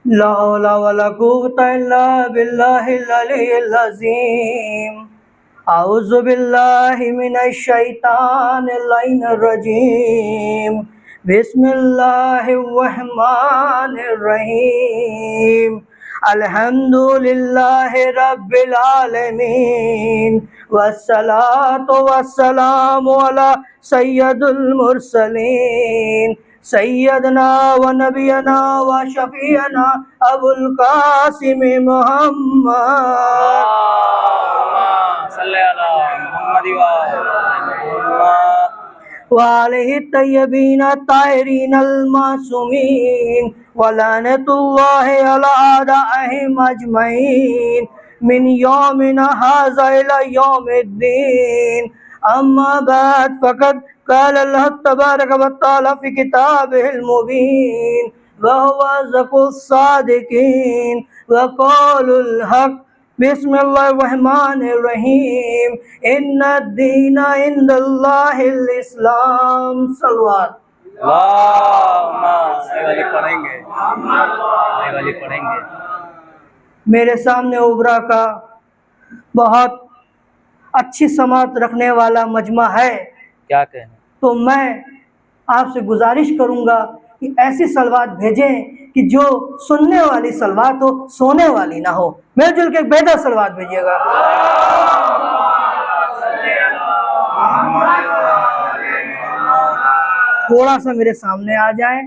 لا حول ولا قوة إلا بالله العلي العظيم. أعوذ بالله من الشيطان اللعين الرجيم. بسم الله الرحمن الرحيم. الحمد لله رب العالمين والصلاة والسلام على سيد المرسلين سیدنا و نبینا و شفیعنا ابو القاسم محمد صلی اللہ محمد وآلہ الطیبین الطاہرین المعصومین ولعنۃ اللہ علی اعدائہم اجمعین من یومنا ھذا الی یوم الدین. اما بعد فقد قال اللہ تبارک و تعالی فی کتابہ المبین وهو أصدق الصادقین وقول الحق. بسم اللہ الرحمن الرحیم. ان الدین عند اللہ الاسلام. صلوات. پڑھیں گے میرے سامنے اوبرا کا بہت اچھی سماعت رکھنے والا مجمع ہے، کیا کہنا؟ تو میں آپ سے گزارش کروں گا کہ ایسی صلوات بھیجیں کہ جو سننے والی صلوات ہو، سونے والی نہ ہو. مل جل کے بہتر صلوات بھیجیے گا. تھوڑا سا میرے سامنے آ جائیں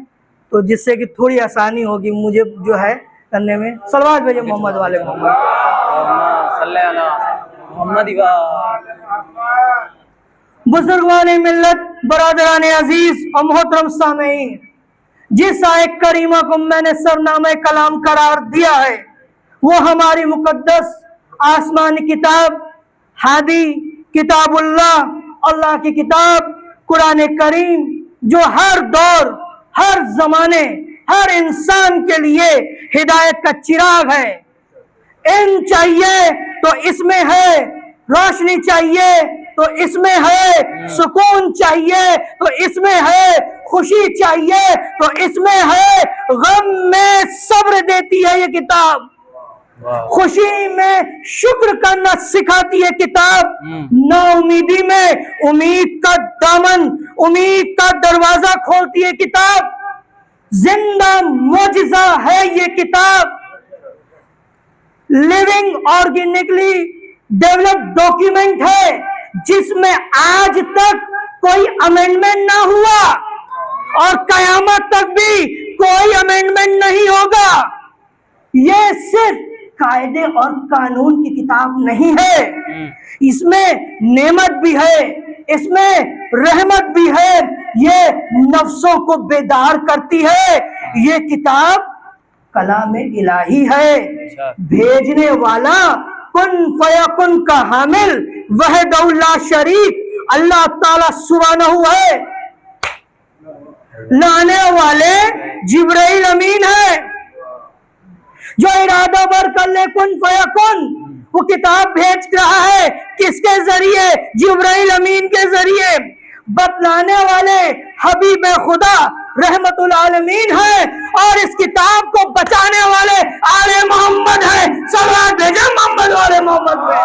تو جس سے کہ تھوڑی آسانی ہوگی مجھے جو ہے کرنے میں. صلوات بھیجیں محمد والے محمد. صلی اللہ محمد. بزرگان ملت، برادران عزیز اور محترم سامعین، جس آیت کریمہ کو میں نے سرنامہ کلام قرار دیا ہے وہ ہماری مقدس آسمانی کتاب ہادی کتاب اللہ، اللہ کی کتاب قرآن کریم، جو ہر دور، ہر زمانے، ہر انسان کے لیے ہدایت کا چراغ ہے. علم چاہیے تو اس میں ہے، روشنی چاہیے تو اس میں ہے، سکون چاہیے تو اس میں ہے، خوشی چاہیے تو اس میں ہے. غم میں صبر دیتی ہے یہ کتاب، خوشی میں شکر کرنا سکھاتی ہے کتاب، نا امیدی میں امید کا دامن، امید کا دروازہ کھولتی ہے کتاب. زندہ معجزہ ہے یہ کتاب، لیونگ آرگینکلی ڈیولپ ڈاکیومنٹ ہے جس میں آج تک کوئی امینڈمنٹ نہ ہوا اور قیامت تک بھی کوئی امینڈمنٹ نہیں ہوگا. یہ صرف قاعدے اور قانون کی کتاب نہیں ہے، اس میں نعمت بھی ہے، اس میں رحمت بھی ہے، یہ نفسوں کو بیدار کرتی ہے. یہ کتاب کلام الہی ہے، بھیجنے والا کن فیکن کا حامل وحدہ لا شریک اللہ تعالی سبحانہ ہے. لانے والے جبرائیل امین ہے، جو ارادہ بر کر لے کن فیکن. وہ کتاب بھیج رہا ہے کس کے ذریعے؟ جبرائیل امین کے ذریعے. بتلانے والے حبیب خدا رحمت العالمین ہے اور اس کتاب کو بچانے والے آل محمد ہیں. صلوات بھیجیں محمد والے محمد پہ.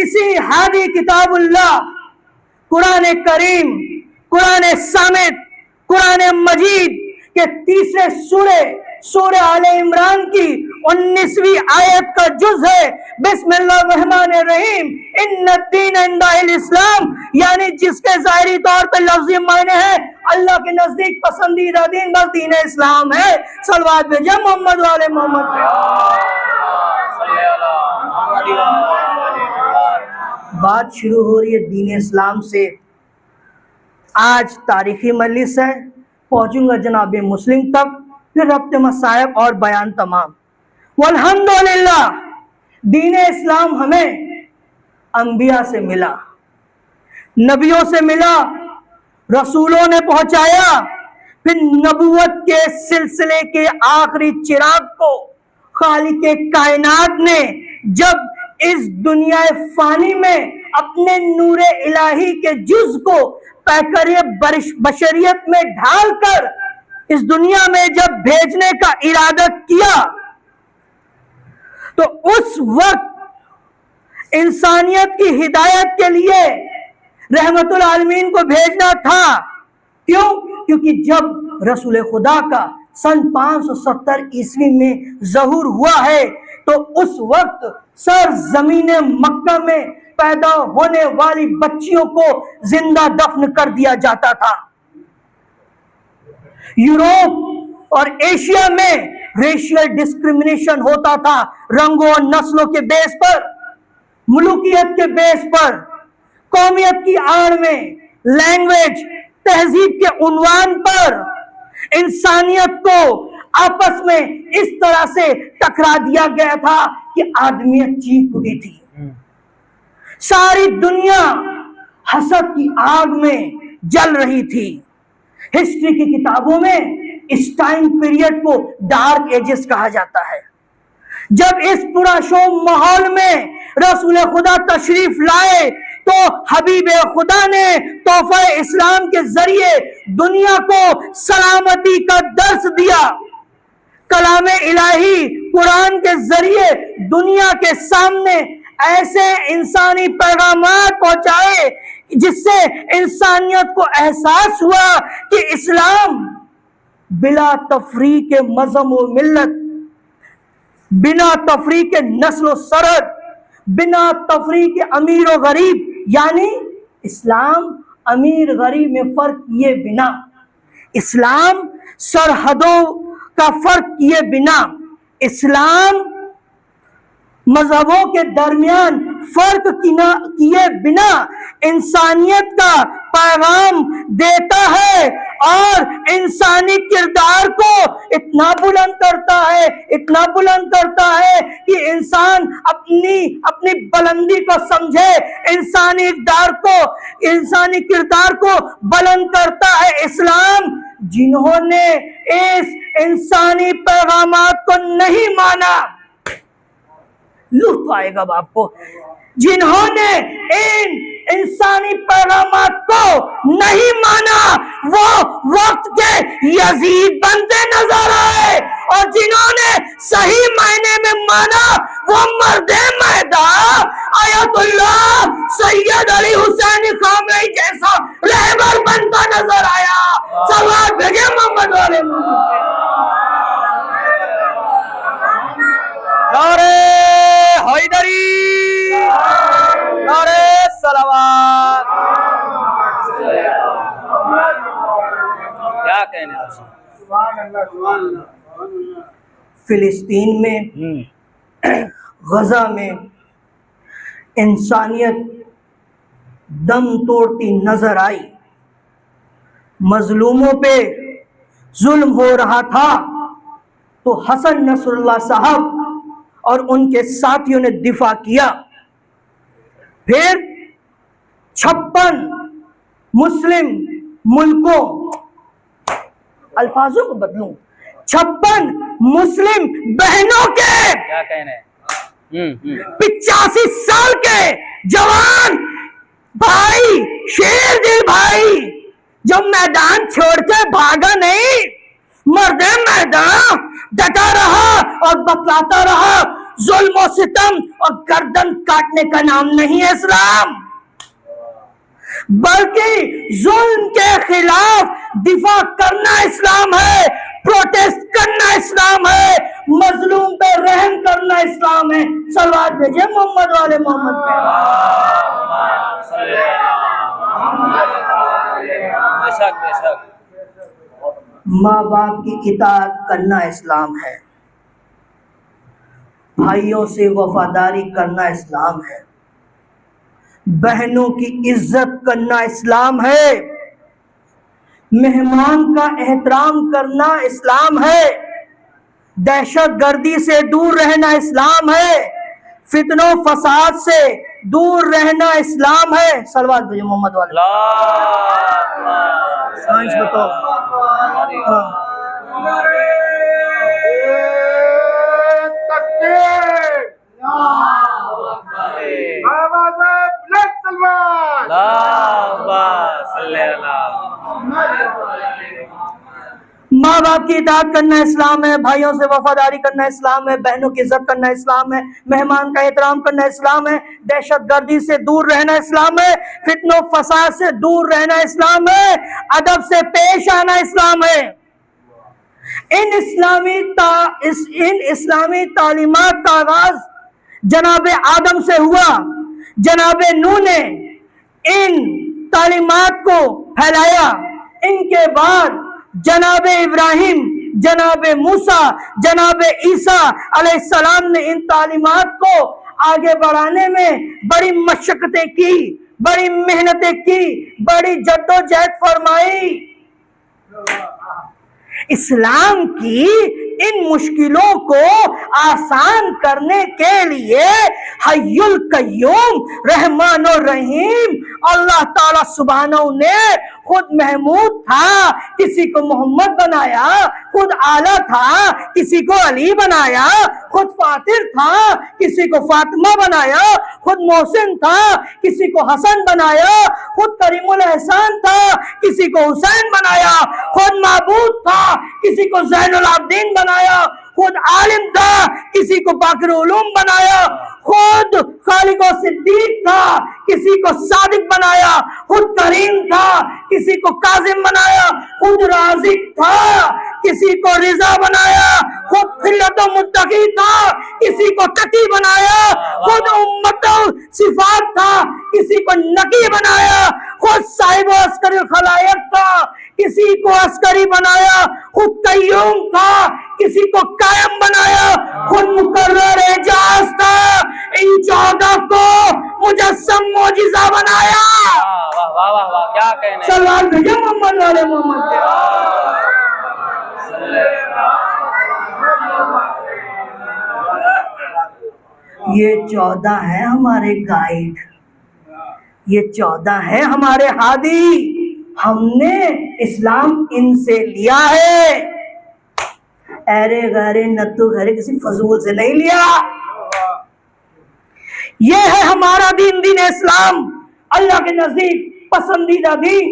اسی ہادی کتاب اللہ، قرآن کریم، قرآن صامت، قرآن مجید کے تیسرے سورہ آل عمران کی 19ویں آیت کا جز ہے. بسم اللہ الرحمن الرحیم. ان الدین عند الاسلام، یعنی جس کے ظاہری طور پہ لفظی معنی ہے اللہ کے نزدیک پسندیدہ دین بس دین اسلام ہے. صلوات بھیجیں محمد والے محمد پہ. بات شروع ہو رہی ہے دین اسلام سے. آج تاریخی مجلس ہے، پہنچوں گا جناب مسلم تک، پھر ربط مصائب اور بیان تمام. والحمدللہ دین اسلام ہمیں انبیاء سے ملا، نبیوں سے ملا، رسولوں نے پہنچایا. پھر نبوت کے سلسلے کے آخری چراغ کو خالق کائنات نے جب اس دنیا فانی میں اپنے نور الہی کے جز کو پیکر بشریت میں ڈھال کر اس دنیا میں جب بھیجنے کا ارادہ کیا تو اس وقت انسانیت کی ہدایت کے لیے رحمت العالمین کو بھیجنا تھا. کیوں؟ کیونکہ جب رسول خدا کا سن 570 عیسوی میں ظہور ہوا ہے تو اس وقت سرزمین مکہ میں پیدا ہونے والی بچیوں کو زندہ دفن کر دیا جاتا تھا. یوروپ اور ایشیا میں ریشیل ڈسکریمنیشن ہوتا تھا، رنگوں اور نسلوں کے بیس پر، ملوکیت کے بیس پر، قومیت کی آڑ میں، لینگویج، تہذیب کے عنوان پر انسانیت کو آپس میں اس طرح سے ٹکرا دیا گیا تھا کہ آدمیت چیخ اٹھی تھی. ساری دنیا حسد کی آگ میں جل رہی تھی. ہسٹری کی کتابوں میں اس ٹائم پیریڈ کو ڈارک ایجز کہا جاتا ہے. جب اس پراشوب ماحول میں رسول خدا تشریف لائے تو حبیب خدا نے تحفہ اسلام کے ذریعے دنیا کو سلامتی کا درس دیا. کلام الہی قرآن کے ذریعے دنیا کے سامنے ایسے انسانی پیغامات پہنچائے جس سے انسانیت کو احساس ہوا کہ اسلام بلا تفریق مذہب و ملت، بنا تفریق نسل و سرد، بنا تفریق امیر و غریب، یعنی اسلام امیر غریب میں فرق کیے بنا، اسلام سرحدوں کا فرق کیے بنا، اسلام مذہبوں کے درمیان فرق کیے بنا انسانیت کا پیغام دیتا ہے اور انسانی کردار کو اتنا بلند کرتا ہے کہ انسان اپنی بلندی کو سمجھے، انسانی کردار کو بلند کرتا ہے. اسلام جنہوں نے اس انسانی پیغامات کو نہیں مانا، لطف آئے گا آپ کو، جنہوں نے ان انسانی پیغامات کو نہیں مانا وہ وقت کے یزید بنتے نظر آئے، اور جنہوں نے صحیح معنی میں مانا وہ مرد میدان آیت اللہ سید علی حسین خامنئی جیسا رہبر بنتا نظر آیا. صلوات بھیجے محمد والے محمد. نعرہ حیدری، نعرہ صلوات. کیا کہنے فلسطین میں، غزہ میں انسانیت دم توڑتی نظر آئی. مظلوموں پہ ظلم ہو رہا تھا تو حسن نصر اللہ صاحب اور ان کے ساتھیوں نے دفاع کیا. پھر 56 مسلم ملکوں، الفاظوں کو بدلوں، 56 مسلم بہنوں کے، کیا کہنے 85 سال کے جوان بھائی، شیر دل بھائی، جب میدان چھوڑ کے بھاگا نہیں، مرد میدان ڈٹا رہا اور بتلاتا رہا ظلم و ستم اور گردن کاٹنے کا نام نہیں ہے اسلام، بلکہ ظلم کے خلاف دفاع کرنا اسلام ہے، پروٹیسٹ کرنا اسلام ہے، مظلوم پہ رحم کرنا اسلام ہے. صلوات بھیجے محمد والے محمد پہ. بے شک بے شک. ماں باپ کی اطاعت کرنا اسلام ہے، بھائیوں سے وفاداری کرنا اسلام ہے، بہنوں کی عزت کرنا اسلام ہے، مہمان کا احترام کرنا اسلام ہے، دہشت گردی سے دور رہنا اسلام ہے، فتن و فساد سے دور رہنا اسلام ہے. صلوات بھیجو محمد والے. سائنس بتاؤ. ماں باپ کی اطاعت کرنا اسلام ہے، بھائیوں سے وفاداری کرنا اسلام ہے، بہنوں کی عزت کرنا اسلام ہے، مہمان کا احترام کرنا اسلام ہے، دہشت گردی سے دور رہنا اسلام ہے، فتنہ و فساد سے دور رہنا اسلام ہے، ادب سے پیش آنا اسلام ہے۔ ان اسلامی تعلیمات کا آغاز جناب آدم سے ہوا۔ جناب نوح نے ان تعلیمات کو پھیلایا، ان کے بعد جناب ابراہیم، جناب موسیٰ، جناب عیسیٰ علیہ السلام نے ان تعلیمات کو آگے بڑھانے میں بڑی مشقتیں کی، بڑی محنتیں کی، بڑی جدوجہد فرمائی۔ اسلام کی ان مشکلوں کو آسان کرنے کے لیے حی القیوم رحمان الرحیم اللہ تعالی سبحانہ نے خود محمود تھا، کسی کو محمد بنایا، خود اعلیٰ تھا، کسی کو علی بنایا، خود فاطر تھا، کسی کو فاطمہ بنایا، خود محسن تھا، کسی کو حسن بنایا، خود کریم الاحسان تھا، کسی کو حسین بنایا، خود معبود تھا، کسی کو زین العابدین بنایا، خود عالم تھا، کسی کو باقر علوم بنایا، خود خالق و صدیق تھا، کسی کو صادق بنایا، خود کریم تھا، کسی کو کاظم بنایا، خود رازق تھا، کسی کو رضا بنایا، خود خلت و متقی تھا، کسی کو تقی بنایا، خود امت و صفات تھا، کسی کو نقی بنایا، خود صاحب و عسکر الخلائق تھا، کسی کو عسکری بنایا، خود قیوم تھا، کسی کو قائم بنایا، خود مقرر اعجاز تھا، ان 14 کو مجسم معجزہ بنایا۔ واہ واہ واہ واہ، کیا کہنے ہیں۔ سلوات بھیجو محمد والے محمد پہ۔ یہ 14 ہیں ہمارے گائیڈ، یہ 14 ہیں ہمارے ہادی، ہم نے اسلام ان سے لیا ہے، ایرے غیرے نتو غیرے کسی فضول سے نہیں لیا۔ یہ ہے ہمارا دین، دین اسلام، اللہ کے نزدیک پسندیدہ دین۔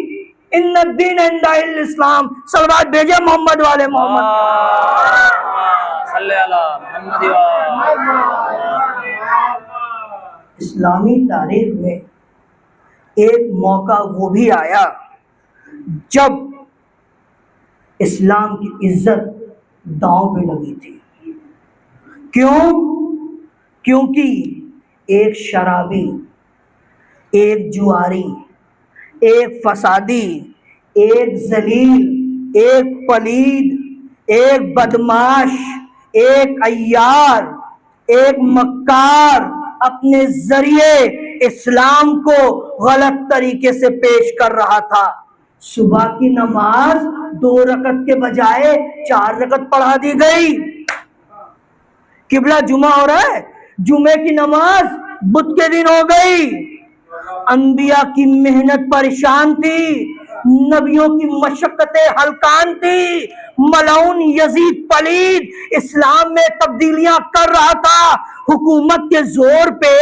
ان الدین عند الاسلام۔ صلوات بھیجے محمد والے محمد۔ صلی اللہ محمد۔ اسلامی تاریخ میں ایک موقع وہ بھی آیا جب اسلام کی عزت داؤں پہ لگی تھی۔ کیوں؟ کیونکہ ایک شرابی، ایک جواری، ایک فسادی، ایک ذلیل، ایک پلید، ایک بدماش، ایک عیار، ایک مکار اپنے ذریعے اسلام کو غلط طریقے سے پیش کر رہا تھا۔ صبح کی نماز 2 رکعت کے بجائے 4 رکعت پڑھا دی گئی۔ قبلہ جمعہ ہو رہا ہے، جمعے کی نماز بدھ کے دن ہو گئی۔ انبیاء کی محنت پریشان تھی، نبیوں کی مشقتیں ہلکان تھی۔ ملعون یزید پلید اسلام میں تبدیلیاں کر رہا تھا، حکومت کے زور پہ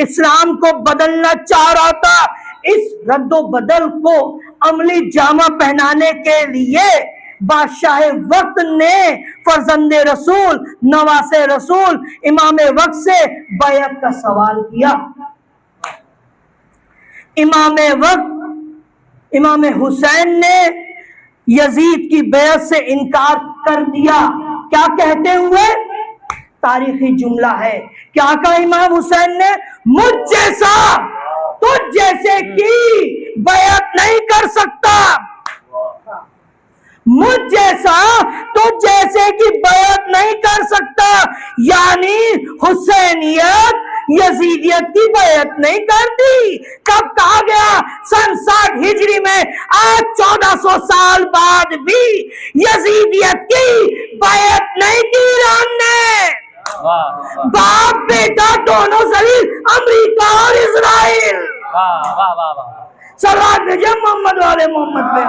اسلام کو بدلنا چاہ رہا تھا۔ اس رد و بدل کو عملی جامہ پہنانے کے لیے بادشاہ وقت نے فرزند رسول، نواس رسول، امام وقت سے بیعت کا سوال کیا۔ امام وقت امام حسین نے یزید کی بیعت سے انکار کر دیا۔ کیا کہتے ہوئے؟ تاریخی جملہ ہے، کیا کہا امام حسین نے؟ مجھ جیسا تجھ جیسے کی بیعت نہیں کر سکتا، مجھ جیسا تجھ جیسے کی بیعت نہیں کر سکتا، یعنی حسینیت یزیدیت کی بیعت نہیں کرتی۔ کب کہا گیا؟ سن 60 ہجری میں، آج 1400 سال بعد بھی یزیدیت کی بیعت نہیں کی ایران نے۔ باپ بیٹا دونوں ذلیل، امریکہ اور اسرائیل۔ صلوات بھیجے محمد والے محمد پہ۔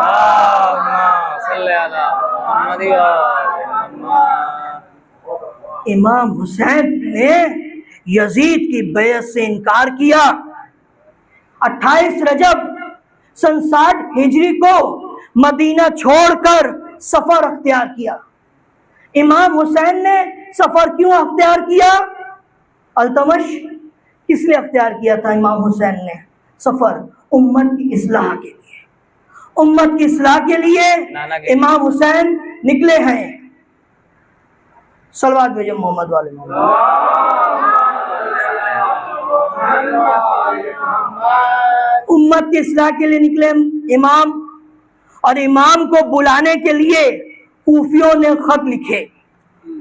امام حسین نے یزید کی بیعت سے انکار کیا۔ 28 رجب سن 60 ہجری کو مدینہ چھوڑ کر سفر اختیار کیا۔ امام حسین نے سفر کیوں اختیار کیا؟ التمش، کس لیے اختیار کیا تھا امام حسین نے سفر؟ امت کی اصلاح کے لیے، امت کی اصلاح کے لیے امام حسین نکلے ہیں۔ صلوات بھیجو محمد والے محمد۔ امت کی اصلاح کے لیے نکلے امام، اور امام کو بلانے کے لیے کوفیوں نے خط لکھے۔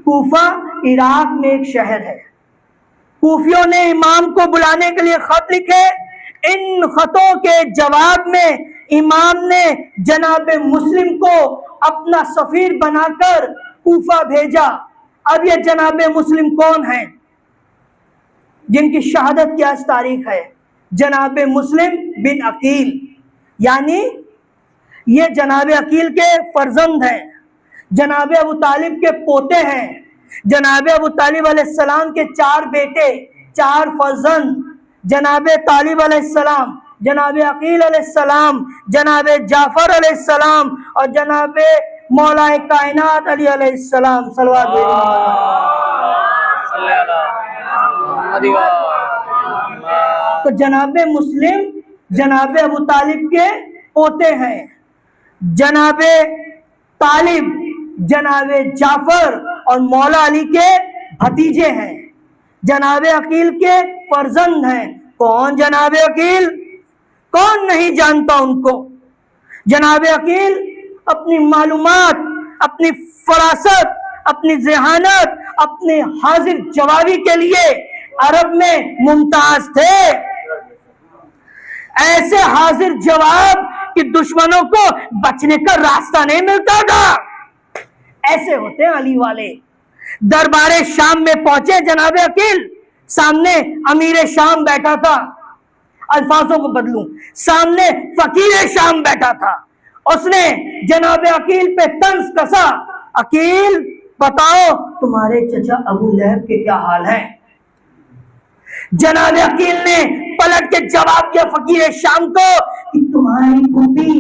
کوفہ عراق میں ایک شہر ہے، کوفیوں نے امام کو بلانے کے لیے خط لکھے۔ ان خطوں کے جواب میں امام نے جناب مسلم کو اپنا سفیر بنا کر کوفہ بھیجا۔ اب یہ جناب مسلم کون ہیں جن کی شہادت کی آج تاریخ ہے؟ جناب مسلم بن عقیل، یعنی یہ جناب عقیل کے فرزند ہیں، جناب ابو طالب کے پوتے ہیں۔ جناب ابو طالب علیہ السلام کے 4 بیٹے، 4 فرزند، جناب طالب علیہ السلام، جناب عقیل علیہ السلام، جناب جعفر علیہ السلام اور جناب مولا کائنات علی علیہ السلام۔ صلوات تو جناب مسلم جناب ابو طالب کے پوتے ہیں، جناب طالب جناب جعفر اور مولا علی کے بھتیجے ہیں، جناب عقیل کے فرزند ہیں۔ کون جناب عقیل؟ کون نہیں جانتا ان کو؟ جناب عقیل اپنی معلومات، اپنی فراست، اپنی ذہانت، اپنی حاضر جوابی کے لیے عرب میں ممتاز تھے۔ ایسے حاضر جواب کہ دشمنوں کو بچنے کا راستہ نہیں ملتا تھا، ایسے ہوتے ہیں علی والے۔ دربار شام میں پہنچے جناب عقیل، سامنے امیر شام بیٹھا تھا، الفاظوں کو بدلوں، سامنے فقیر شام بیٹھا تھا۔ اس نے جناب عقیل پہ طنز کسا، عقیل بتاؤ تمہارے چچا ابو لہب کے کیا حال ہیں؟ جناب عقیل نے پلٹ کے جواب دیا فقیر شام کو کہ تمہاری پھوپھی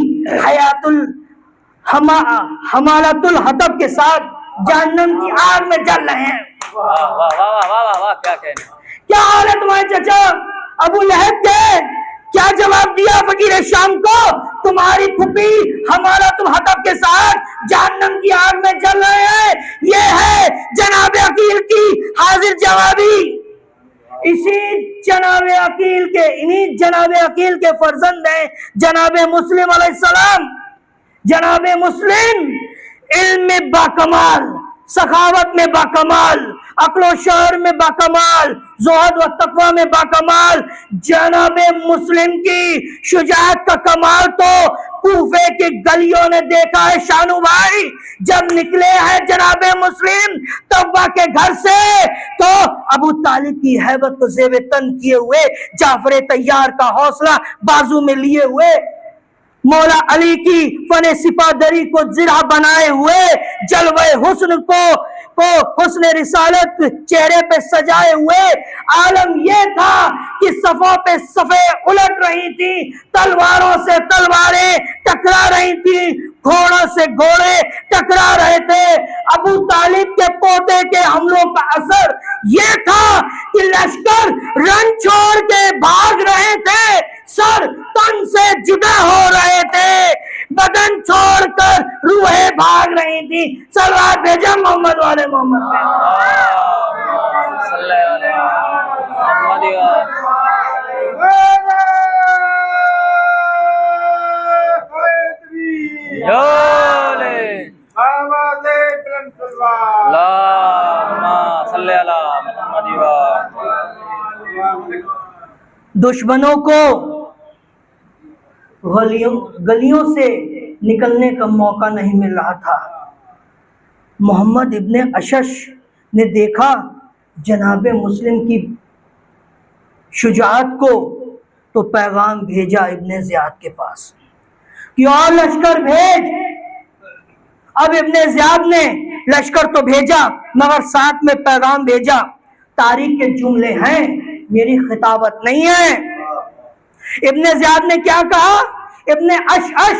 حمالۃ الحطب کے ساتھ جہنم کی آگ میں جل رہے ہیں۔ کیا حال ہے تمہارے چچا ابو لہب کے؟ کیا جواب دیا فقیر شام کو؟ تمہاری پھوپھی حمالۃ الحطب کے ساتھ جہنم کی آگ میں جل رہے ہیں۔ یہ ہے جناب عقیل کی حاضر جوابی۔ اسی جناب عقیل کے فرزند ہیں جناب مسلم علیہ السلام۔ جناب مسلم علم میں باکمال، سخاوت میں باکمال، عقل و شعور میں باکمال، زہد و تقوی میں باکمال۔ جناب مسلم کی شجاعت کا کمال تو کوفے کی گلیوں نے دیکھا ہے شانو بھائی۔ جب نکلے ہیں جناب مسلم توا کے گھر سے تو ابو طالب کی ہیبت کو زیب تن کیے ہوئے، جعفر طیار کا حوصلہ بازو میں لیے ہوئے، مولا علی کی فن سپاہداری کو زرہ بنائے ہوئے، جلوہ حسن کو حسن رسالت چہرے پہ سجائے ہوئے، عالم یہ تھا کہ صفوں پہ صفیں الٹ رہی تھی، تلواروں سے تلواریں ٹکرا رہی تھی، گھوڑوں سے گھوڑے ٹکرا رہے تھے۔ ابو طالب کے پوتے کے حملوں کا اثر یہ تھا کہ لشکر رن چھوڑ کے بھاگ رہے تھے، سر تن سے جدا ہو رہے تھے، بدن چھوڑ کر روحیں بھاگ رہی تھی۔ صلوات بھیجا محمد والے محمد پہ۔ دشمنوں کو گلیوں سے نکلنے کا موقع نہیں مل رہا تھا۔ محمد ابن اشش نے دیکھا جناب مسلم کی شجاعت کو تو پیغام بھیجا ابن زیاد کے پاس کہ اور لشکر بھیج۔ اب ابن زیاد نے لشکر تو بھیجا مگر ساتھ میں پیغام بھیجا، تاریخ کے جملے ہیں، میری خطابت نہیں ہے۔ ابن زیاد نے کیا کہا؟ ابن اشعش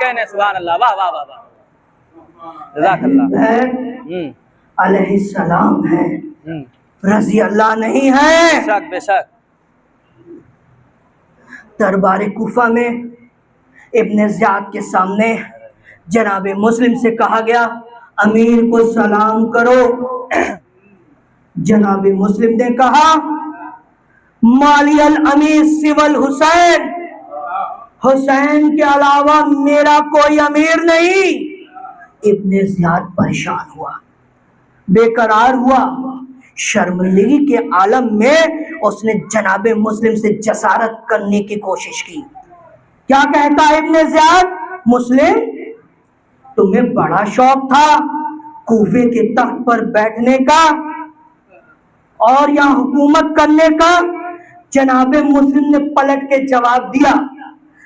کہنے سبحان اللہ واہ واہ واہ واہ جزاک اللہ ہوں علیہ السلام ہے ہوں رضی اللہ نہیں ہے. بے شک بے شک دربار کوفہ میں ابن زیاد کے سامنے جناب مسلم سے کہا گیا امیر کو سلام کرو. جناب مسلم نے کہا مالی الامیر سوى الحسین، حسین کے علاوہ میرا کوئی امیر نہیں. ابن زیاد پریشان ہوا، بے قرار ہوا. شرمندگی کے عالم میں اس نے جناب مسلم سے جسارت کرنے کی کوشش کی. کیا کہتا ہے ابن زیاد؟ مسلم تمہیں بڑا شوق تھا کوفے کے تخت پر بیٹھنے کا اور یہاں حکومت کرنے کا. جناب مسلم نے پلٹ کے جواب دیا.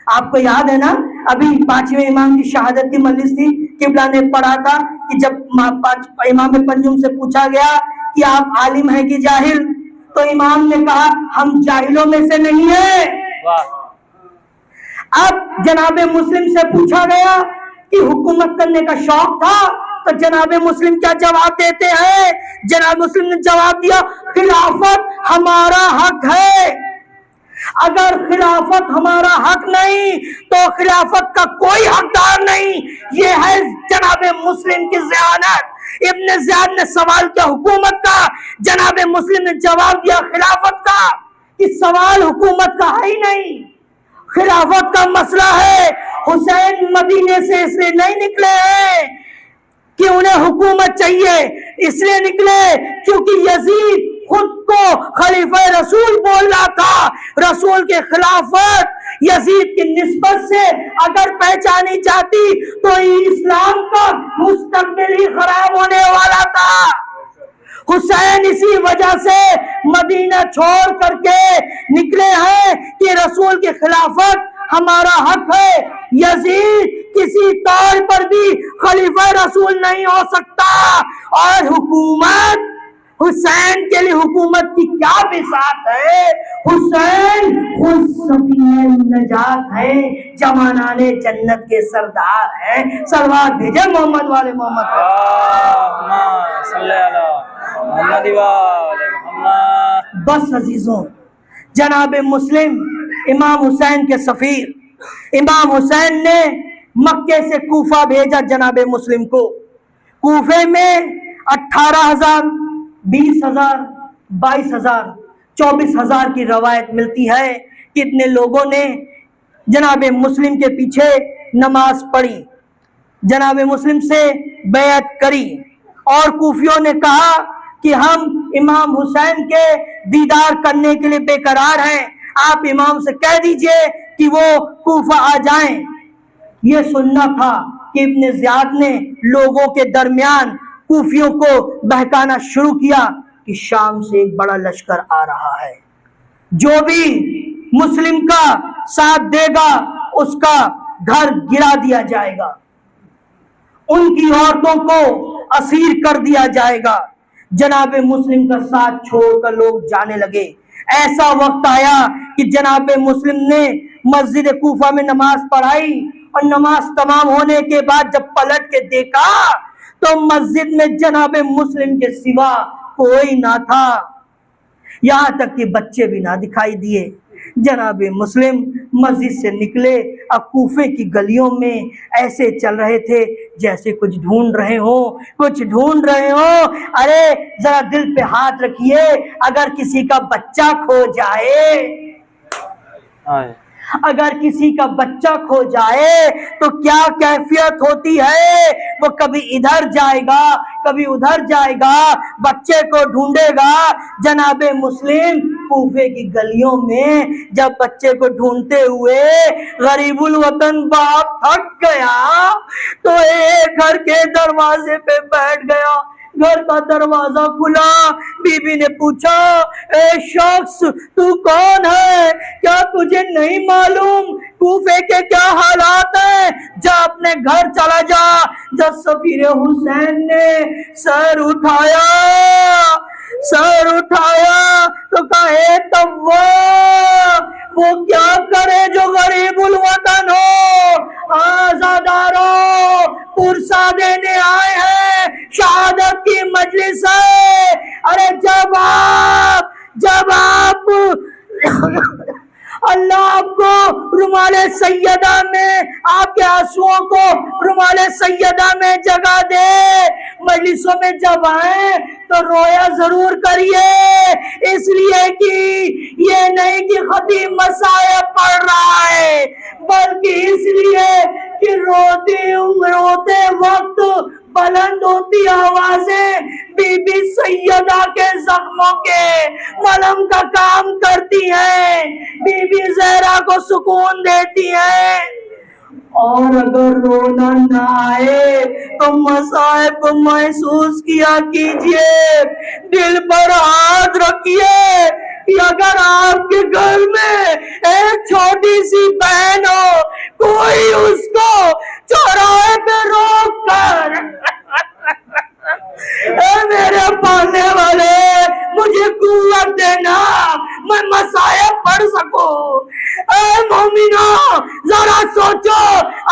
آپ کو یاد ہے نا ابھی 5ویں امام کی شہادت کی مجلس تھی، قبلہ نے پڑھا تھا کہ جب امام پنجم سے پوچھا گیا کہ آپ عالم ہیں کہ جاہل، تو امام نے کہا ہم جاہلوں میں سے نہیں ہیں. اب جناب مسلم سے پوچھا گیا کہ حکومت کرنے کا شوق تھا تو جناب مسلم کیا جواب دیتے ہیں؟ جناب مسلم نے جواب دیا خلافت ہمارا حق ہے. اگر خلافت ہمارا حق نہیں تو خلافت کا کوئی حقدار نہیں. یہ ہے جناب مسلم کی ذہانت. ابن زیاد نے سوال کیا حکومت کا، جناب مسلم نے جواب دیا خلافت کا. کہ سوال حکومت کا ہے ہی نہیں، خلافت کا مسئلہ ہے. حسین مدینے سے اس لیے نہیں نکلے ہیں کہ انہیں حکومت چاہیے، اس لیے نکلے کیونکہ یزید خود کو خلیفہ رسول بول رہا تھا. رسول کے خلافت یزید کی نسبت سے اگر پہچانی جاتی تو اسلام کا مستقبل ہی خراب ہونے والا تھا. حسین اسی وجہ سے مدینہ چھوڑ کر کے نکلے ہیں کہ رسول کی خلافت ہمارا حق ہے. یزید کسی طور پر بھی خلیفہ رسول نہیں ہو سکتا. اور حکومت حسین کے لیے حکومت کی کیا بساط ہے. حسین خود سفینہ نجات ہے، جوانان جنت کے سردار ہیں. صلوات بھیجے محمد والے محمد. اللہم صلی علی محمد و آل محمد. بس عزیزوں، جناب مسلم امام حسین کے سفیر، امام حسین نے مکے سے کوفہ بھیجا جناب مسلم کو. کوفے میں 18,000 20,000 22,000 24,000 کی روایت ملتی ہے. کتنے لوگوں نے جناب مسلم کے پیچھے نماز پڑھی، جناب مسلم سے بیعت کری، اور کوفیوں نے کہا کہ ہم امام حسین کے دیدار کرنے کے لیے بے قرار ہیں، آپ امام سے کہہ دیجئے کہ وہ کوفہ آ جائیں. یہ سننا تھا کہ ابن زیاد نے لوگوں کے درمیان کوفیوں کو بہکانا شروع کیا کہ شام سے ایک بڑا لشکر آ رہا ہے، جو بھی مسلم کا ساتھ دے گا اس کا گھر گرا دیا جائے گا، ان کی عورتوں کو اسیر کر دیا جائے گا. جناب مسلم کا ساتھ چھوڑ کر لوگ جانے لگے. ایسا وقت آیا کہ جناب مسلم نے مسجد کوفہ میں نماز پڑھائی، اور نماز تمام ہونے کے بعد جب پلٹ کے دیکھا تو مسجد میں جناب مسلم کے سوا کوئی نہ تھا، یہاں تک کہ بچے بھی نہ دکھائی دیے. جناب مسلم مسجد سے نکلے، اب کوفے کی گلیوں میں ایسے چل رہے تھے جیسے کچھ ڈھونڈ رہے ہوں، کچھ ڈھونڈ رہے ہوں. ارے ذرا دل پہ ہاتھ رکھیے، اگر کسی کا بچہ کھو جائے، اگر کسی کا بچہ کھو جائے تو کیا کیفیت ہوتی ہے. وہ کبھی ادھر جائے گا کبھی ادھر جائے گا، بچے کو ڈھونڈے گا. جناب مسلم کوفے کی گلیوں میں جب بچے کو ڈھونڈتے ہوئے غریب الوطن باپ تھک گیا تو ایک گھر کے دروازے پہ بیٹھ گیا. گھر کا دروازہ کھلا، بی بی نے پوچھا اے شخص تو کون ہے؟ کیا تجھے نہیں معلوم کوفے کے کیا حالات ہیں؟ جا اپنے گھر چلا جا. جب سفیر حسین نے سر اٹھایا تو کہے وہ کیا کرے جو غریب الوطن ہو، آزاد پرسا دینے آئے ہیں, شہادت کی مجلس ہے. ارے جب آپ اللہ آپ کو رومال سیدہ میں, آپ کے آنسوؤں کو رومال سیدہ میں جگہ دے. مجلسوں میں جب آئیں تو رویا ضرور کریے, اس لیے کہ یہ نہیں کہ خطیب مصائب پڑھ رہا ہے, بلکہ اس لیے کہ روتے وقت بلند ہوتی آوازیں بی بی سیدہ کے زخموں کے ملہم کا کام کرتی ہیں, بی بی زہرا کو سکون دیتی ہیں. اور اگر رونا نہ آئے تو مصائب کو محسوس کیا کیجئے, دل پر ہاتھ رکھیے کہ اگر آپ کے گھر میں ایک چھوٹی سی بہن ہو, کوئی اس کو چوراہے پہ روک کر اے میرے پالنے والے مجھے قوت دینا, میں مصائب پڑھ سکوں. اے مومنوں ذرا سوچو,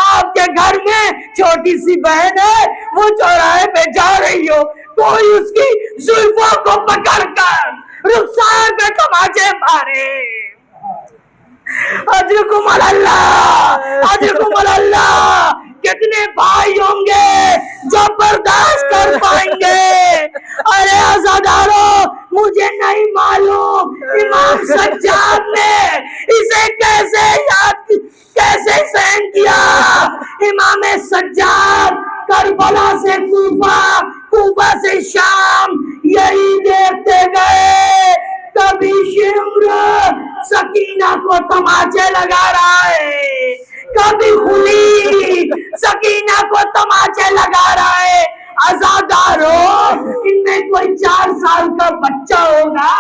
آپ کے گھر میں چھوٹی سی بہن ہے, وہ چوراہے پہ جا رہی ہو, کوئی اس کی زلفوں کو پکڑ کر رخسار پہ تماچے مارے. اجرکم اللہ, اجرکم اللہ. کتنے بھائی ہوں گے جو برداشت کر پائیں گے؟ ارے عزادارو, مجھے نہیں معلوم امام سجاد نے اسے کیسے سہن کیا. امام سجاد کربلا سے کوفہ, کوفہ سے شام, یہی دیکھتے گئے. کبھی شمر سکینہ کو تماچے لگا رہا ہے, کبھی خلی سکینہ کو تماچے لگا رہا ہے. عزادارو, ان میں کوئی 4 سال کا بچہ ہوگا,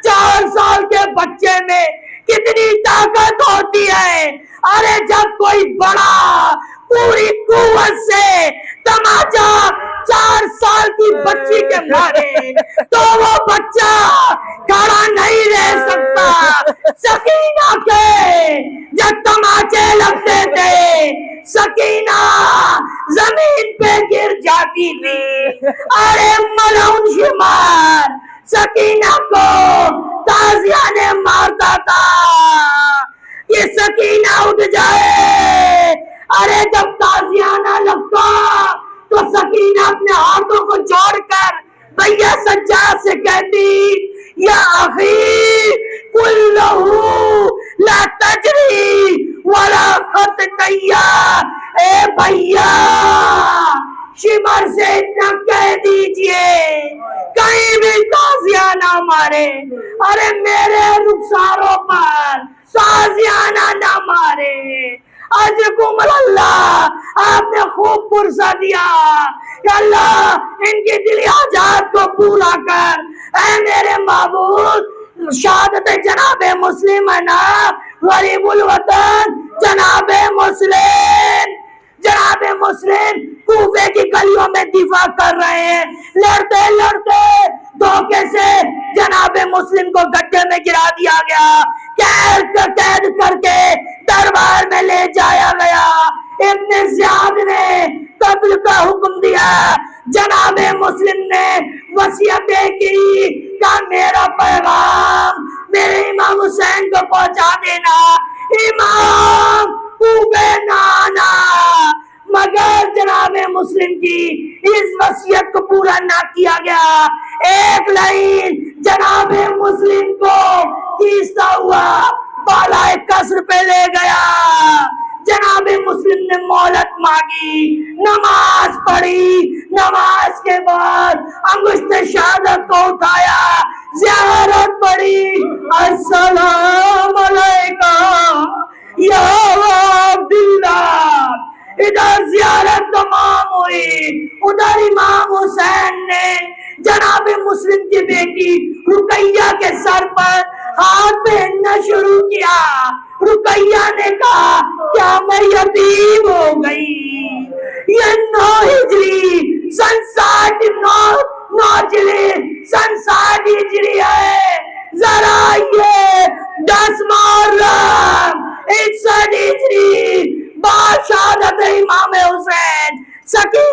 4 سال کے بچے میں کتنی طاقت ہوتی ہے. ارے جب کوئی بڑا پوری قوت سے تماچا 4 سال کی بچی کے مارے تو وہ بچہ کھڑا نہیں رہ سکتا. سکینہ کے جب تماچے لگتے تھے, سکینہ زمین پہ گر جاتی تھی. ارے ملعون شمار سکینہ کو تازیہ نے مارتا تھا کہ سکینہ اٹھ جائے. ارے جب تازیہ نہ لگتا تو سکینہ اپنے ہاتھوں کو جوڑ کر بھیا سجاد سے کہتی, یا اخی قل لہو لا تجری ولا خطتیا. اے بھیا شمر سے اتنا کہہ دیجئے کہیں بھی تازیانہ مارے. ارے میرے رخساروں پر تازیانہ نہ مارے. اجرکم اللہ, آپ نے خوب پرسا دیا کہ اللہ ان کی دلی حاجات کو پورا کر. اے میرے معبود, شہادت جناب مسلم ہے نا, غریب الوطن جناب مسلم, جناب مسلم کوفے کی گلیوں میں دفاع کر رہے ہیں. لڑتے لڑتے دھوکے سے جناب مسلم کو گڈھے میں گرا دیا گیا, قید کر کے دربار میں لے جایا گیا. ابن زیاد نے قتل کا حکم دیا. جناب مسلم نے وصیتیں کی کہ میرا پیغام میرے امام حسین کو پہنچا دینا, امام کوفے نہ آنا. مگر جناب مسلم کی اس وصیت کو پورا نہ کیا گیا. ایک لائن جناب مسلم کو کھینچتا ہوا بالائے قصر پہ لے گیا. جناب مسلم نے مہلت مانگی, نماز پڑھی, نماز کے بعد انگشت شہادت کو اٹھایا, زیارت پڑھی, السلام علیکہ یا عبداللہ. ادھر زیارت تمام ہوئی, ادھر امام حسین نے جناب مسلم کی بیٹی رقیہ کے سر پر ہاتھ پہننا شروع کیا. رقیہ نے کہا کیا میں یتیم ہو گئی؟ یہ 9 ہجری سن 60 ہجری ہے. ذرا یہ 10 محرم 61 ہجری با شہادت امام حسین سکینہ